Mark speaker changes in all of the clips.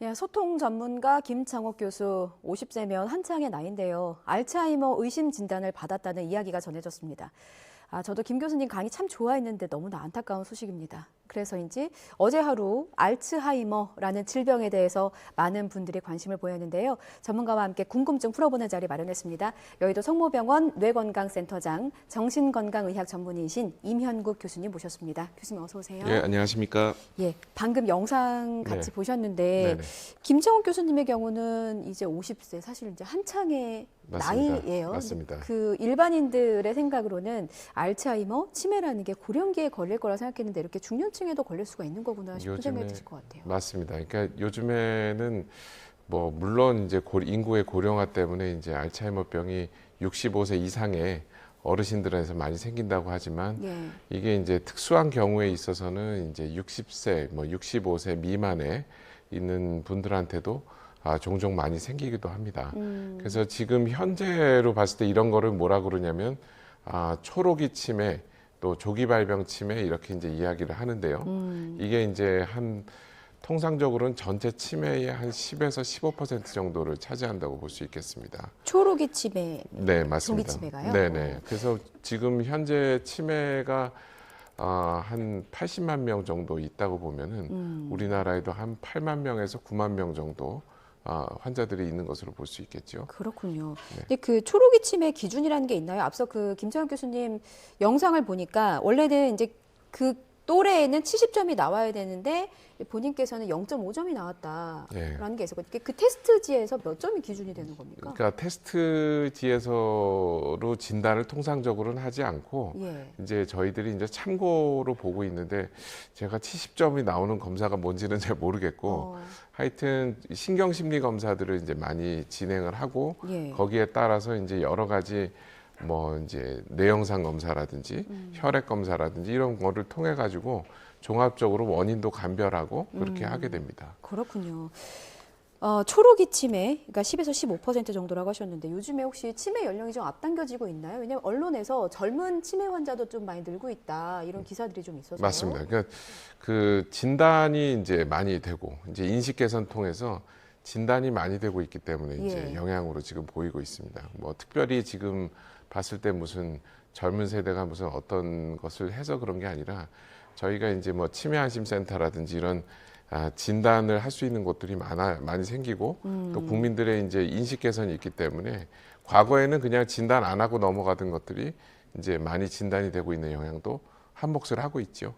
Speaker 1: 예, 소통 전문가 김창옥 교수 50세면 한창의 나이인데요. 알츠하이머 의심 진단을 받았다는 이야기가 전해졌습니다. 저도 김 교수님 강의 참 좋아했는데 너무나 안타까운 소식입니다. 그래서인지 어제 하루 알츠하이머라는 질병에 대해서 많은 분들이 관심을 보였는데요. 전문가와 함께 궁금증 풀어보는 자리 마련했습니다. 여의도 성모병원 뇌건강센터장 정신건강의학 전문의신 임현국 교수님 모셨습니다. 교수님 어서 오세요.
Speaker 2: 예, 안녕하십니까.
Speaker 1: 예, 방금 영상 같이
Speaker 2: 네.
Speaker 1: 보셨는데
Speaker 2: 네네.
Speaker 1: 김창옥 교수님의 경우는 이제 50세, 사실 이제 한창의
Speaker 2: 맞습니다.
Speaker 1: 나이예요.
Speaker 2: 맞습니다.
Speaker 1: 그 일반인들의 생각으로는 알츠하이머, 치매라는 게 고령기에 걸릴 거라 생각했는데 이렇게 중년층에도 걸릴 수가 있는 거구나 싶은 생각이 드실 것 같아요.
Speaker 2: 맞습니다. 그러니까 요즘에는 뭐 물론 이제 인구의 고령화 때문에 이제 알츠하이머병이 65세 이상의 어르신들에서 많이 생긴다고 하지만
Speaker 1: 예.
Speaker 2: 이게 이제 특수한 경우에 있어서는 이제 60세, 뭐 65세 미만에 있는 분들한테도 종종 많이 생기기도 합니다. 그래서 지금 현재로 봤을 때 이런 거를 뭐라 그러냐면 초록이 치매, 또 조기 발병 치매 이렇게 이제 이야기를 하는데요. 이게 이제 통상적으로는 전체 치매의 한 10에서 15% 정도를 차지한다고 볼 수 있겠습니다.
Speaker 1: 초록이 치매,
Speaker 2: 네, 맞습니다.
Speaker 1: 조기 치매가요?
Speaker 2: 네네. 그래서 지금 현재 치매가 한 80만 명 정도 있다고 보면은 우리나라에도 한 8만 명에서 9만 명 정도 환자들이 있는 것으로 볼 수 있겠죠.
Speaker 1: 그렇군요.
Speaker 2: 네.
Speaker 1: 근데 그 초록이 치매 기준이라는 게 있나요? 앞서 그 김창옥 교수님 영상을 보니까 원래는 이제 그 또래에는 70점이 나와야 되는데 본인께서는 0.5점이 나왔다라는
Speaker 2: 예.
Speaker 1: 게 있었고 그 테스트지에서 몇 점이 기준이 되는 겁니까?
Speaker 2: 그러니까 테스트지에서로 진단을 통상적으로는 하지 않고
Speaker 1: 예.
Speaker 2: 이제 저희들이 이제 참고로 보고 있는데 제가 70점이 나오는 검사가 뭔지는 잘 모르겠고 하여튼 신경심리 검사들을 이제 많이 진행을 하고
Speaker 1: 예.
Speaker 2: 거기에 따라서 이제 여러 가지 뭐 이제 뇌영상 검사라든지 혈액 검사라든지 이런 거를 통해 가지고 종합적으로 원인도 감별하고 그렇게 하게 됩니다.
Speaker 1: 그렇군요. 초록이 치매, 그러니까 10에서 15% 정도라고 하셨는데 요즘에 혹시 치매 연령이 좀 앞당겨지고 있나요? 왜냐하면 언론에서 젊은 치매 환자도 좀 많이 늘고 있다 이런 기사들이 좀 있어서요.
Speaker 2: 맞습니다. 그러니까 그 진단이 이제 많이 되고 이제 인식 개선 통해서 진단이 많이 되고 있기 때문에 이제
Speaker 1: 예.
Speaker 2: 영향으로 지금 보이고 있습니다. 뭐 특별히 지금 봤을 때 무슨 젊은 세대가 무슨 어떤 것을 해서 그런 게 아니라 저희가 이제 뭐 치매 안심 센터라든지 이런 진단을 할 수 있는 곳들이 많이 생기고 또 국민들의 이제 인식 개선이 있기 때문에 과거에는 그냥 진단 안 하고 넘어가던 것들이 이제 많이 진단이 되고 있는 영향도 한 몫을 하고 있죠.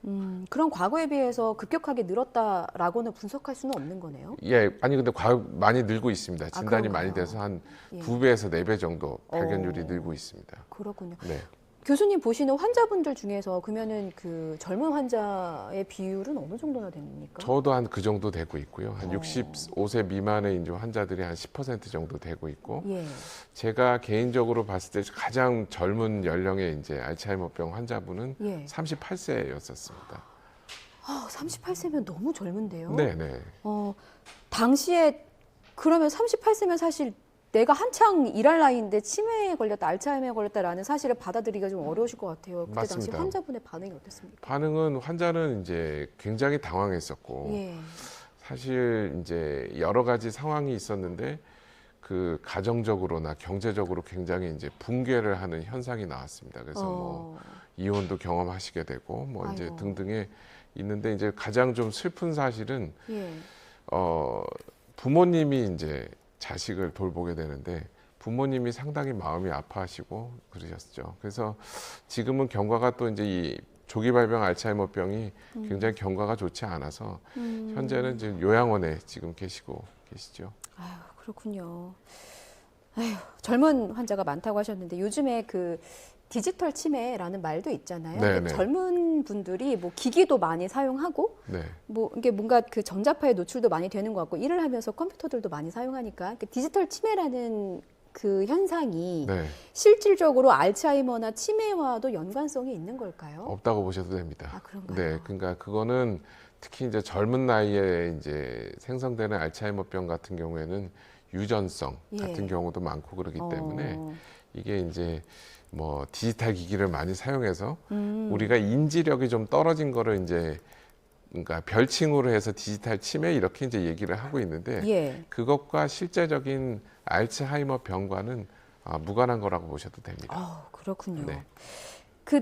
Speaker 1: 그럼 과거에 비해서 급격하게 늘었다라고는 분석할 수는 없는 거네요.
Speaker 2: 예, 아니 근데 많이 늘고 있습니다. 진단이 많이
Speaker 1: 그런가요?
Speaker 2: 돼서 한
Speaker 1: 예.
Speaker 2: 2배에서 4배 정도 발견율이 늘고 있습니다.
Speaker 1: 그렇군요.
Speaker 2: 네.
Speaker 1: 교수님 보시는 환자분들 중에서 그러면은 그 젊은 환자의 비율은 어느 정도나 됩니까?
Speaker 2: 저도 한 그 정도 되고 있고요. 한 65세 미만의 이제 환자들이 한 10% 정도 되고 있고,
Speaker 1: 예.
Speaker 2: 제가 개인적으로 봤을 때 가장 젊은 연령의 이제 알츠하이머병 환자분은
Speaker 1: 예.
Speaker 2: 38세였었습니다.
Speaker 1: 38세면 너무 젊은데요.
Speaker 2: 네네.
Speaker 1: 당시에 그러면 38세면 사실 내가 한창 일할 나이인데 치매에 걸렸다, 알츠하이머에 걸렸다라는 사실을 받아들이기가 좀 어려우실 것 같아요. 그때 당시
Speaker 2: 맞습니다.
Speaker 1: 환자분의 반응이 어땠습니까?
Speaker 2: 반응은 환자는 이제 굉장히 당황했었고,
Speaker 1: 예.
Speaker 2: 사실 이제 여러 가지 상황이 있었는데 그 가정적으로나 경제적으로 굉장히 이제 붕괴를 하는 현상이 나왔습니다. 그래서 뭐 이혼도 경험하시게 되고 뭐 이제
Speaker 1: 아이고.
Speaker 2: 등등에 있는데 이제 가장 좀 슬픈 사실은
Speaker 1: 예.
Speaker 2: 부모님이 이제 자식을 돌보게 되는데 부모님이 상당히 마음이 아파하시고 그러셨죠. 그래서 지금은 경과가 또 이제 이 조기 발병 알츠하이머병이 굉장히 경과가 좋지 않아서 현재는 지금 요양원에 지금 계시죠.
Speaker 1: 아유, 그렇군요. 아유, 젊은 환자가 많다고 하셨는데 요즘에 그 디지털 치매라는 말도 있잖아요.
Speaker 2: 네,
Speaker 1: 근데
Speaker 2: 네.
Speaker 1: 젊은 분들이 뭐 기기도 많이 사용하고
Speaker 2: 네.
Speaker 1: 뭐 이게 뭔가 그 전자파에 노출도 많이 되는 것 같고 일을 하면서 컴퓨터들도 많이 사용하니까 그 디지털 치매라는 그 현상이
Speaker 2: 네.
Speaker 1: 실질적으로 알츠하이머나 치매와도 연관성이 있는 걸까요?
Speaker 2: 없다고 보셔도 됩니다.
Speaker 1: 그런가요?
Speaker 2: 네. 그러니까 그거는 특히 이제 젊은 나이에 이제 생성되는 알츠하이머병 같은 경우에는 유전성
Speaker 1: 예.
Speaker 2: 같은 경우도 많고 그렇기 때문에 이게 이제 뭐 디지털 기기를 많이 사용해서 우리가 인지력이 좀 떨어진 거를 이제 그러니까 별칭으로 해서 디지털 치매 이렇게 이제 얘기를 하고 있는데
Speaker 1: 예.
Speaker 2: 그것과 실제적인 알츠하이머 병과는 무관한 거라고 보셔도 됩니다.
Speaker 1: 그렇군요.
Speaker 2: 네.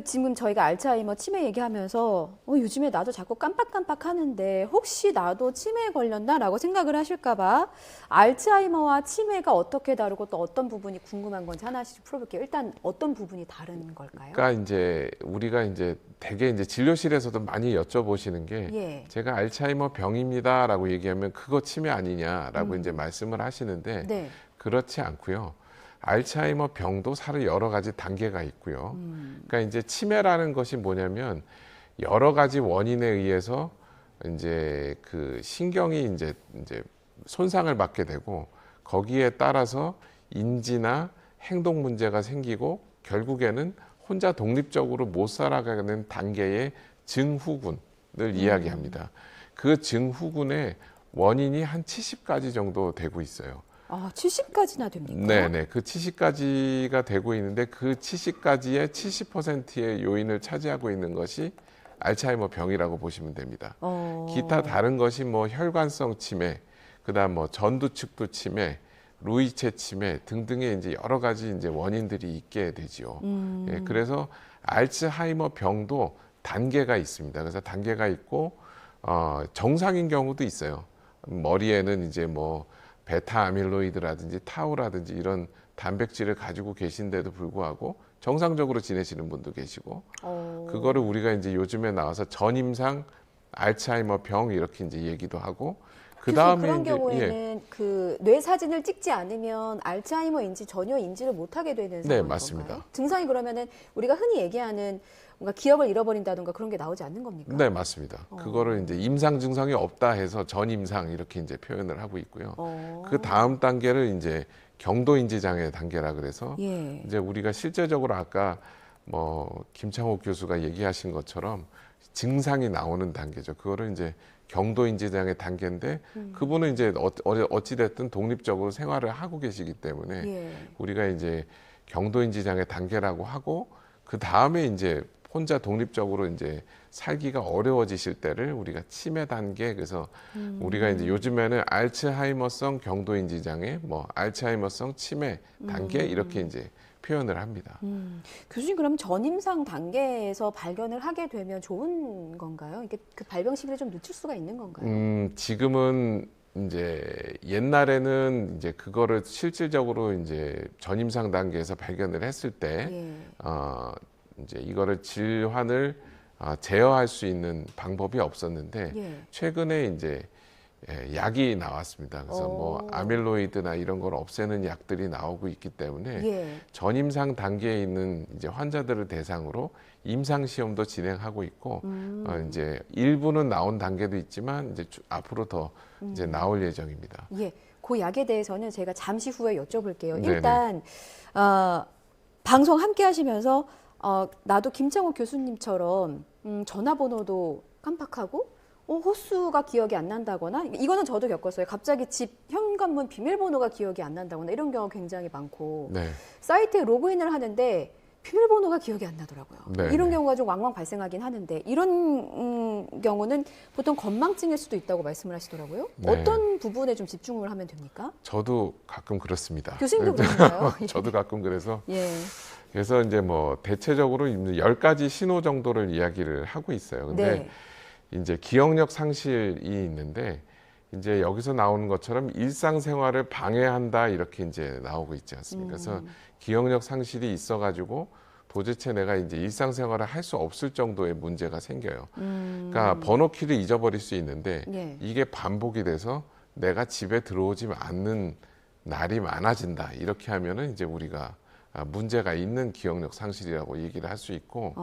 Speaker 1: 지금 저희가 알츠하이머 치매 얘기하면서 요즘에 나도 자꾸 깜빡깜빡 하는데 혹시 나도 치매에 걸렸나라고 생각을 하실까봐 알츠하이머와 치매가 어떻게 다르고 또 어떤 부분이 궁금한 건지 하나씩 풀어볼게요. 일단 어떤 부분이 다른 걸까요?
Speaker 2: 그러니까 이제 우리가 이제 대개 이제 진료실에서도 많이 여쭤보시는 게
Speaker 1: 예.
Speaker 2: 제가 알츠하이머 병입니다라고 얘기하면 그거 치매 아니냐라고 이제 말씀을 하시는데
Speaker 1: 네.
Speaker 2: 그렇지 않고요. 알츠하이머 병도 사실 여러 가지 단계가 있고요. 그러니까 이제 치매라는 것이 뭐냐면 여러 가지 원인에 의해서 이제 그 신경이 이제 손상을 받게 되고 거기에 따라서 인지나 행동 문제가 생기고 결국에는 혼자 독립적으로 못 살아가는 단계의 증후군을 이야기합니다. 그 증후군의 원인이 한 70가지 정도 되고 있어요.
Speaker 1: 70까지나 됩니까?
Speaker 2: 네네. 그 70가지가 되고 있는데 그 70가지의 70%의 요인을 차지하고 있는 것이 알츠하이머 병이라고 보시면 됩니다. 기타 다른 것이 뭐 혈관성 치매, 그다음 뭐 전두축두 치매, 루이체 치매 등등의 이제 여러 가지 이제 원인들이 있게 되지요. 예, 그래서 알츠하이머 병도 단계가 있습니다. 그래서 단계가 있고 정상인 경우도 있어요. 머리에는 이제 뭐 베타 아밀로이드라든지 타우라든지 이런 단백질을 가지고 계신데도 불구하고 정상적으로 지내시는 분도 계시고 그거를 우리가 이제 요즘에 나와서 전임상 알츠하이머 병 이렇게 이제 얘기도 하고
Speaker 1: 그래서 그런 경우에는 그 뇌 사진을 찍지 않으면 알츠하이머인지 전혀 인지를 못하게 되는
Speaker 2: 네,
Speaker 1: 상황인
Speaker 2: 맞습니다.
Speaker 1: 건가요? 증상이 그러면은 우리가 흔히 얘기하는 뭔가 기억을 잃어버린다든가 그런 게 나오지 않는 겁니까?
Speaker 2: 네, 맞습니다. 그거를 이제 임상 증상이 없다 해서 전임상 이렇게 이제 표현을 하고 있고요. 그 다음 단계를 이제 경도 인지 장애 단계라 그래서
Speaker 1: 예.
Speaker 2: 이제 우리가 실제적으로 아까 뭐 김창옥 교수가 얘기하신 것처럼 증상이 나오는 단계죠. 그거를 이제 경도 인지 장애 단계인데 그분은 이제 어찌 됐든 독립적으로 생활을 하고 계시기 때문에
Speaker 1: 예.
Speaker 2: 우리가 이제 경도 인지 장애 단계라고 하고 그 다음에 이제 혼자 독립적으로 이제 살기가 어려워지실 때를 우리가 치매 단계 그래서 우리가 이제 요즘에는 알츠하이머성 경도인지 장애, 뭐 알츠하이머성 치매 단계 이렇게 이제 표현을 합니다.
Speaker 1: 교수님 그럼 전임상 단계에서 발견을 하게 되면 좋은 건가요? 이게 그 발병 시기를 좀 늦출 수가 있는 건가요?
Speaker 2: 지금은 이제 옛날에는 이제 그거를 실질적으로 이제 전임상 단계에서 발견을 했을 때
Speaker 1: 예.
Speaker 2: 이제 이거를 질환을 제어할 수 있는 방법이 없었는데
Speaker 1: 예.
Speaker 2: 최근에 이제 약이 나왔습니다. 그래서 뭐 아밀로이드나 이런 걸 없애는 약들이 나오고 있기 때문에
Speaker 1: 예.
Speaker 2: 전임상 단계에 있는 이제 환자들을 대상으로 임상 시험도 진행하고 있고 이제 일부는 나온 단계도 있지만 이제 앞으로 더 이제 나올 예정입니다.
Speaker 1: 예. 그 약에 대해서는 제가 잠시 후에 여쭤볼게요.
Speaker 2: 네네.
Speaker 1: 일단 방송 함께 하시면서 나도 김창호 교수님처럼 전화번호도 깜빡하고 호수가 기억이 안 난다거나 이거는 저도 겪었어요. 갑자기 집 현관문 비밀번호가 기억이 안 난다거나 이런 경우가 굉장히 많고
Speaker 2: 네.
Speaker 1: 사이트에 로그인을 하는데 비밀번호가 기억이 안 나더라고요.
Speaker 2: 네,
Speaker 1: 이런
Speaker 2: 네.
Speaker 1: 경우가 좀 왕왕 발생하긴 하는데 이런 경우는 보통 건망증일 수도 있다고 말씀을 하시더라고요.
Speaker 2: 네.
Speaker 1: 어떤 부분에 좀 집중을 하면 됩니까?
Speaker 2: 저도 가끔 그렇습니다.
Speaker 1: 교수님도 그런가요?
Speaker 2: 저도 가끔 그래서
Speaker 1: 예.
Speaker 2: 그래서 이제 뭐 대체적으로 10가지 신호 정도를 이야기를 하고 있어요. 근데
Speaker 1: 네.
Speaker 2: 이제 기억력 상실이 있는데 이제 여기서 나오는 것처럼 일상생활을 방해한다 이렇게 이제 나오고 있지 않습니까? 그래서 기억력 상실이 있어가지고 도대체 내가 이제 일상생활을 할 수 없을 정도의 문제가 생겨요. 그러니까 번호키를 잊어버릴 수 있는데
Speaker 1: 예.
Speaker 2: 이게 반복이 돼서 내가 집에 들어오지 않는 날이 많아진다. 이렇게 하면은 이제 우리가 문제가 있는 기억력 상실이라고 얘기를 할 수 있고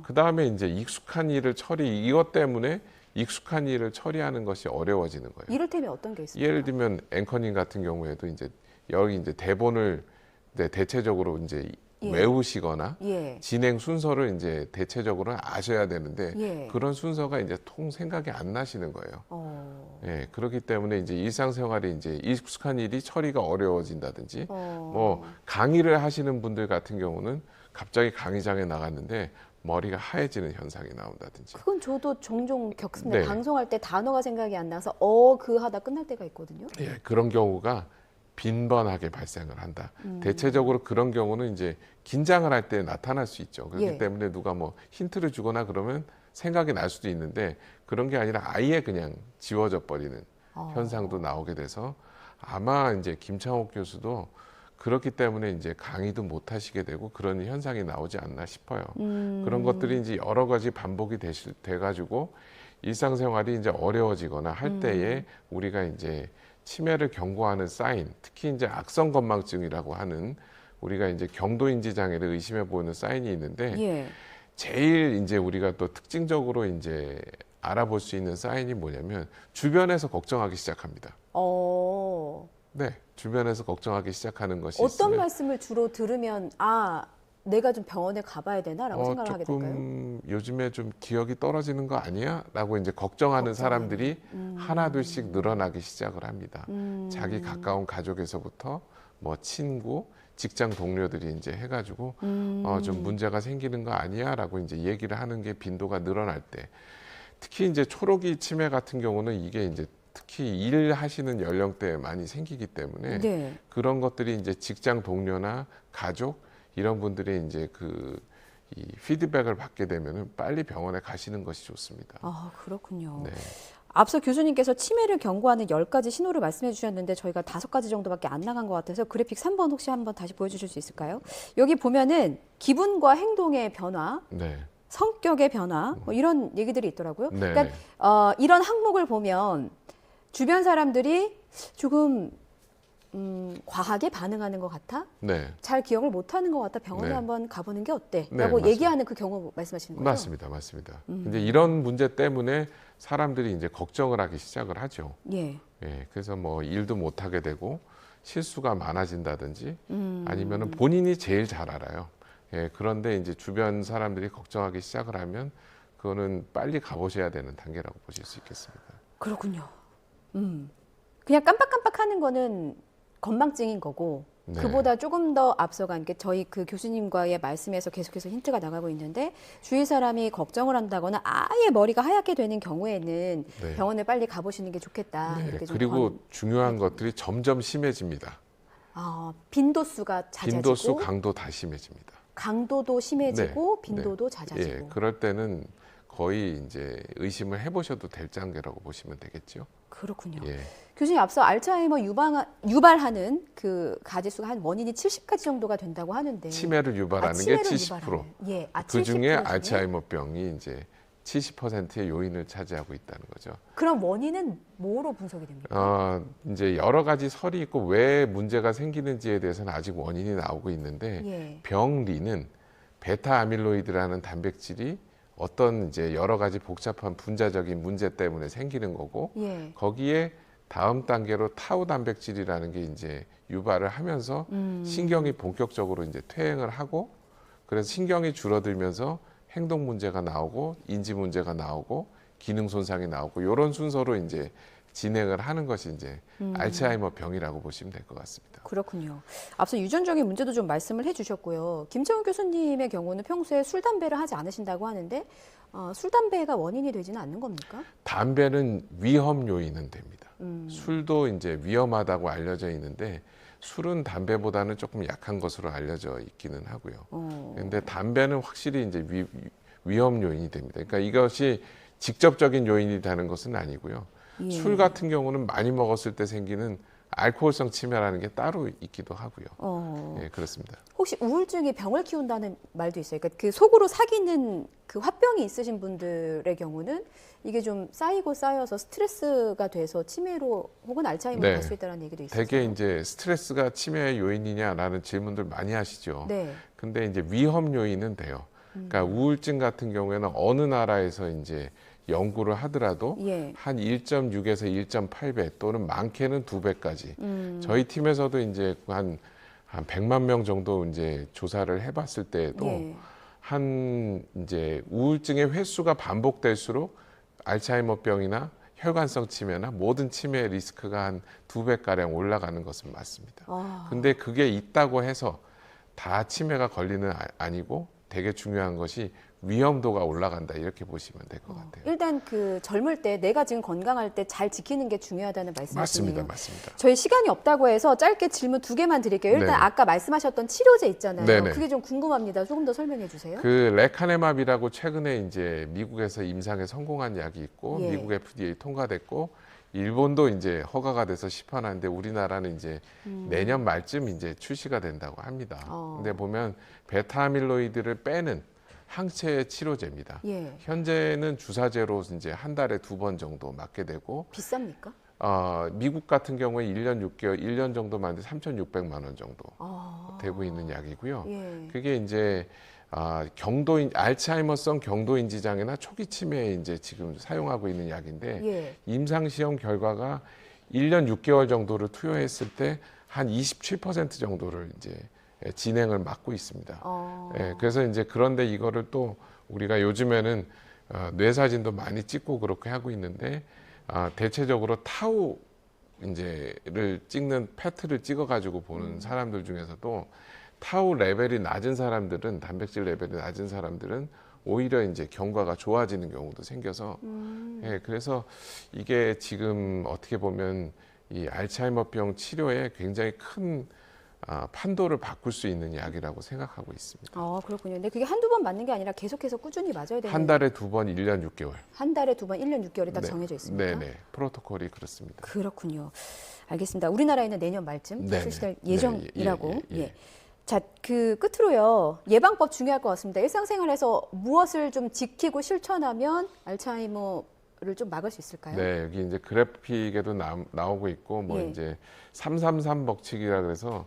Speaker 2: 그 다음에 이제 익숙한 일을 이것 때문에 익숙한 일을 처리하는 것이 어려워지는 거예요.
Speaker 1: 이를테면 어떤 게 있습니까?
Speaker 2: 예를 들면 앵커님 같은 경우에도 이제 여기 이제 대본을 대체적으로 이제
Speaker 1: 예.
Speaker 2: 외우시거나
Speaker 1: 예.
Speaker 2: 진행 순서를 이제 대체적으로 아셔야 되는데
Speaker 1: 예.
Speaker 2: 그런 순서가 이제 통 생각이 안 나시는 거예요. 예, 그렇기 때문에 이제 일상생활에 이제 익숙한 일이 처리가 어려워진다든지 뭐 강의를 하시는 분들 같은 경우는 갑자기 강의장에 나갔는데 머리가 하얘지는 현상이 나온다든지.
Speaker 1: 그건 저도 종종 겪습니다.
Speaker 2: 네.
Speaker 1: 방송할 때 단어가 생각이 안 나서 그 하다 끝날 때가 있거든요.
Speaker 2: 예, 그런 경우가 빈번하게 발생을 한다. 대체적으로 그런 경우는 이제 긴장을 할 때 나타날 수 있죠. 그렇기
Speaker 1: 예.
Speaker 2: 때문에 누가 뭐 힌트를 주거나 그러면 생각이 날 수도 있는데 그런 게 아니라 아예 그냥 지워져 버리는 현상도 나오게 돼서 아마 이제 김창옥 교수도 그렇기 때문에 이제 강의도 못 하시게 되고 그런 현상이 나오지 않나 싶어요. 그런 것들이 이제 여러 가지 반복이 돼가지고 일상생활이 이제 어려워지거나 할 때에 우리가 이제 치매를 경고하는 사인, 특히 이제 악성 건망증이라고 하는 우리가 이제 경도인지 장애를 의심해 보는 사인이 있는데
Speaker 1: 예.
Speaker 2: 제일 이제 우리가 또 특징적으로 이제 알아볼 수 있는 사인이 뭐냐면 주변에서 걱정하기 시작합니다. 네, 주변에서 걱정하기 시작하는 것이
Speaker 1: 어떤
Speaker 2: 있으면
Speaker 1: 말씀을 주로 들으면 내가 좀 병원에 가봐야 되나라고 생각을 하게 될까요?
Speaker 2: 조금 요즘에 좀 기억이 떨어지는 거 아니야? 라고 이제 걱정하는 사람들이 하나둘씩 늘어나기 시작을 합니다. 자기 가까운 가족에서부터 뭐 친구, 직장 동료들이 이제 해가지고 좀 문제가 생기는 거 아니야? 라고 이제 얘기를 하는 게 빈도가 늘어날 때 특히 이제 초록이 치매 같은 경우는 이게 이제 특히 일하시는 연령대에 많이 생기기 때문에
Speaker 1: 네.
Speaker 2: 그런 것들이 이제 직장 동료나 가족 이런 분들이 이제 이 피드백을 받게 되면은 빨리 병원에 가시는 것이 좋습니다.
Speaker 1: 그렇군요.
Speaker 2: 네.
Speaker 1: 앞서 교수님께서 치매를 경고하는 10가지 신호를 말씀해 주셨는데 저희가 5가지 정도밖에 안 나간 것 같아서 그래픽 3번 혹시 한번 다시 보여주실 수 있을까요? 여기 보면은 기분과 행동의 변화,
Speaker 2: 네.
Speaker 1: 성격의 변화 뭐 이런 얘기들이 있더라고요.
Speaker 2: 네.
Speaker 1: 그러니까 이런 항목을 보면 주변 사람들이 조금 과하게 반응하는 것 같아?
Speaker 2: 네.
Speaker 1: 잘 기억을 못하는 것 같아? 병원에
Speaker 2: 네.
Speaker 1: 한번 가보는 게 어때?
Speaker 2: 네,
Speaker 1: 라고
Speaker 2: 맞습니다.
Speaker 1: 얘기하는 그 경우 말씀하시는 거죠?
Speaker 2: 맞습니다. 맞습니다. 근데 이런 문제 때문에 사람들이 이제 걱정을 하기 시작을 하죠.
Speaker 1: 예.
Speaker 2: 예. 그래서 뭐 일도 못 하게 되고 실수가 많아진다든지 아니면은 본인이 제일 잘 알아요. 예. 그런데 이제 주변 사람들이 걱정하기 시작을 하면 그거는 빨리 가보셔야 되는 단계라고 보실 수 있겠습니다.
Speaker 1: 그렇군요. 그냥 깜빡깜빡하는 거는 건망증인 거고
Speaker 2: 네.
Speaker 1: 그보다 조금 더 앞서간 게 저희 그 교수님과의 말씀에서 계속해서 힌트가 나가고 있는데 주위 사람이 걱정을 한다거나 아예 머리가 하얗게 되는 경우에는
Speaker 2: 네.
Speaker 1: 병원에 빨리 가보시는 게 좋겠다.
Speaker 2: 네.
Speaker 1: 이렇게 좀
Speaker 2: 그리고 중요한 것들이 점점 심해집니다.
Speaker 1: 빈도수가 잦아지고
Speaker 2: 빈도수, 강도 다 심해집니다.
Speaker 1: 강도도 심해지고
Speaker 2: 네.
Speaker 1: 빈도도
Speaker 2: 네.
Speaker 1: 잦아지고.
Speaker 2: 예, 그럴 때는 거의 이제 의심을 해보셔도 될 단계라고 보시면 되겠죠.
Speaker 1: 그렇군요.
Speaker 2: 예.
Speaker 1: 교수님 앞서 알츠하이머 유발하는 그 가지수가 한 원인이 70가지 정도가 된다고 하는데
Speaker 2: 치매를 유발하는 게
Speaker 1: 치매를
Speaker 2: 70%.
Speaker 1: 유발하는. 예.
Speaker 2: 그 중에
Speaker 1: 70% 중에?
Speaker 2: 알츠하이머병이 이제 70%의 요인을 차지하고 있다는 거죠.
Speaker 1: 그럼 원인은 뭐로 분석이 됩니까?
Speaker 2: 이제 여러 가지 설이 있고 왜 문제가 생기는지에 대해서는 아직 원인이 나오고 있는데
Speaker 1: 예.
Speaker 2: 병리는 베타 아밀로이드라는 단백질이 어떤 이제 여러 가지 복잡한 분자적인 문제 때문에 생기는 거고
Speaker 1: 예.
Speaker 2: 거기에 다음 단계로 타우 단백질이라는 게 이제 유발을 하면서 신경이 본격적으로 이제 퇴행을 하고 그래서 신경이 줄어들면서 행동 문제가 나오고 인지 문제가 나오고 기능 손상이 나오고 이런 순서로 이제 진행을 하는 것이 이제 알츠하이머 병이라고 보시면 될 것 같습니다.
Speaker 1: 그렇군요. 앞서 유전적인 문제도 좀 말씀을 해주셨고요. 김창욱 교수님의 경우는 평소에 술, 담배를 하지 않으신다고 하는데 술, 담배가 원인이 되지는 않는 겁니까?
Speaker 2: 담배는 위험 요인은 됩니다. 술도 이제 위험하다고 알려져 있는데 술은 담배보다는 조금 약한 것으로 알려져 있기는 하고요. 그런데 담배는 확실히 이제 위험 요인이 됩니다. 그러니까 이것이 직접적인 요인이 되는 것은 아니고요.
Speaker 1: 예.
Speaker 2: 술 같은 경우는 많이 먹었을 때 생기는 알코올성 치매라는 게 따로 있기도 하고요. 예, 그렇습니다.
Speaker 1: 혹시 우울증이 병을 키운다는 말도 있어요. 그러니까 그 속으로 사귀는 그 화병이 있으신 분들의 경우는 이게 좀 쌓이고 쌓여서 스트레스가 돼서 치매로 혹은 알츠하이머로
Speaker 2: 네.
Speaker 1: 갈 수 있다는 얘기도 있어요.
Speaker 2: 대개 이제 스트레스가 치매의 요인이냐라는 질문들 많이 하시죠.
Speaker 1: 네.
Speaker 2: 근데 이제 위험 요인은 돼요. 그러니까 우울증 같은 경우에는 어느 나라에서 이제 연구를 하더라도
Speaker 1: 예.
Speaker 2: 한 1.6에서 1.8배 또는 많게는 2배까지. 저희 팀에서도 이제 한 100만 명 정도 이제 조사를 해봤을 때에도
Speaker 1: 예.
Speaker 2: 한 이제 우울증의 횟수가 반복될수록 알츠하이머병이나 혈관성 치매나 모든 치매 리스크가 한 2배가량 올라가는 것은 맞습니다. 근데 그게 있다고 해서 다 치매가 걸리는 아니고 되게 중요한 것이 위험도가 올라간다 이렇게 보시면 될 것 같아요.
Speaker 1: 일단 그 젊을 때 내가 지금 건강할 때 잘 지키는 게 중요하다는 말씀이시네요.
Speaker 2: 맞습니다.
Speaker 1: 저희 시간이 없다고 해서 짧게 질문 2개만 드릴게요. 일단
Speaker 2: 네네.
Speaker 1: 아까 말씀하셨던 치료제 있잖아요.
Speaker 2: 네네.
Speaker 1: 그게 좀 궁금합니다. 조금 더 설명해 주세요.
Speaker 2: 그 레카네맙이라고 최근에 이제 미국에서 임상에 성공한 약이 있고
Speaker 1: 예.
Speaker 2: 미국 FDA 통과됐고 일본도 이제 허가가 돼서 시판하는데 우리나라는 이제 내년 말쯤 이제 출시가 된다고 합니다. 근데 보면 베타 아밀로이드를 빼는 항체 치료제입니다.
Speaker 1: 예.
Speaker 2: 현재는 주사제로 이제 한 달에 2번 정도 맞게 되고
Speaker 1: 비쌉니까?
Speaker 2: 미국 같은 경우에 1년 6개월, 1년 정도 맞는데 3,600만 원 정도 되고 있는 약이고요.
Speaker 1: 예.
Speaker 2: 그게 이제 경도인 알츠하이머성 경도인지장애나 초기 치매에 이제 지금 사용하고 있는 약인데
Speaker 1: 예.
Speaker 2: 임상 시험 결과가 1년 6개월 정도를 투여했을 때 한 27% 정도를 이제 진행을 막고 있습니다. 예, 그래서 이제 그런데 이거를 또 우리가 요즘에는 뇌사진도 많이 찍고 그렇게 하고 있는데 대체적으로 타우 이제를 찍는 패트를 찍어가지고 보는 사람들 중에서도 타우 레벨이 낮은 사람들은 단백질 레벨이 낮은 사람들은 오히려 이제 경과가 좋아지는 경우도 생겨서 예, 그래서 이게 지금 어떻게 보면 이 알츠하이머병 치료에 굉장히 큰 판도를 바꿀 수 있는 약이라고 생각하고 있습니다.
Speaker 1: 그렇군요. 근데 그게 한두 번 맞는 게 아니라 계속해서 꾸준히 맞아야 되는.
Speaker 2: 한 달에 2번 1년 6개월.
Speaker 1: 한 달에 2번 1년 6개월이 딱
Speaker 2: 네.
Speaker 1: 정해져 있습니다.
Speaker 2: 네네. 프로토콜이 그렇습니다.
Speaker 1: 그렇군요. 알겠습니다. 우리나라에는 내년 말쯤
Speaker 2: 네네.
Speaker 1: 출시될
Speaker 2: 네,
Speaker 1: 예정이라고.
Speaker 2: 예.
Speaker 1: 자, 그 끝으로요. 예방법 중요할 것 같습니다. 일상생활에서 무엇을 좀 지키고 실천하면 알츠하이머를 좀 막을 수 있을까요?
Speaker 2: 네, 여기 이제 그래픽에도 나오고 있고 뭐
Speaker 1: 예.
Speaker 2: 이제 333 법칙이라 그래서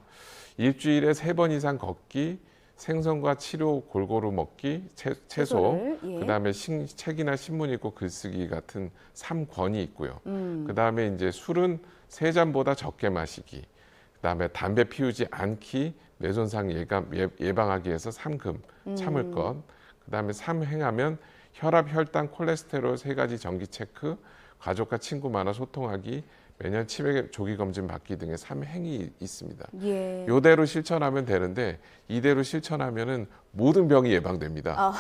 Speaker 2: 일주일에 3번 이상 걷기, 생선과 치료 골고루 먹기, 채소,
Speaker 1: 채소를, 예.
Speaker 2: 그다음에 책이나 신문 읽고 글쓰기 같은 3권이 있고요. 그다음에 이제 술은 3잔보다 적게 마시기. 그다음에 담배 피우지 않기, 뇌손상 예방하기 위해서 3금 참을 것. 그다음에 3행하면 혈압, 혈당, 콜레스테롤 3가지 정기 체크, 가족과 친구 만나 소통하기, 매년 치매 조기 검진 받기 등의 3행이 있습니다.
Speaker 1: 예.
Speaker 2: 이대로 실천하면 되는데 이대로 실천하면은 모든 병이 예방됩니다.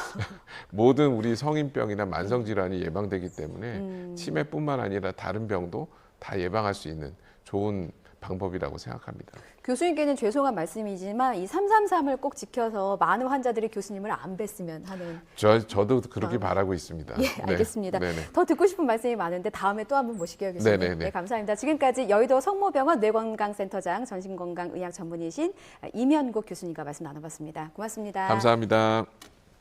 Speaker 2: 모든 우리 성인병이나 만성 질환이 예방되기 때문에 치매뿐만 아니라 다른 병도 다 예방할 수 있는 좋은 방법이라고 생각합니다.
Speaker 1: 교수님께는 죄송한 말씀이지만 이 333을 꼭 지켜서 많은 환자들이 교수님을 안 뵀으면 하는.
Speaker 2: 저도 그렇게 바라고 있습니다.
Speaker 1: 예, 알겠습니다.
Speaker 2: 네.
Speaker 1: 더 듣고 싶은 말씀이 많은데 다음에 또 한 번 모실게요, 교수님.
Speaker 2: 네네네.
Speaker 1: 네, 감사합니다. 지금까지 여의도 성모병원 뇌건강센터장 정신건강의학 전문의신 이면국 교수님과 말씀 나눠봤습니다. 고맙습니다.
Speaker 2: 감사합니다.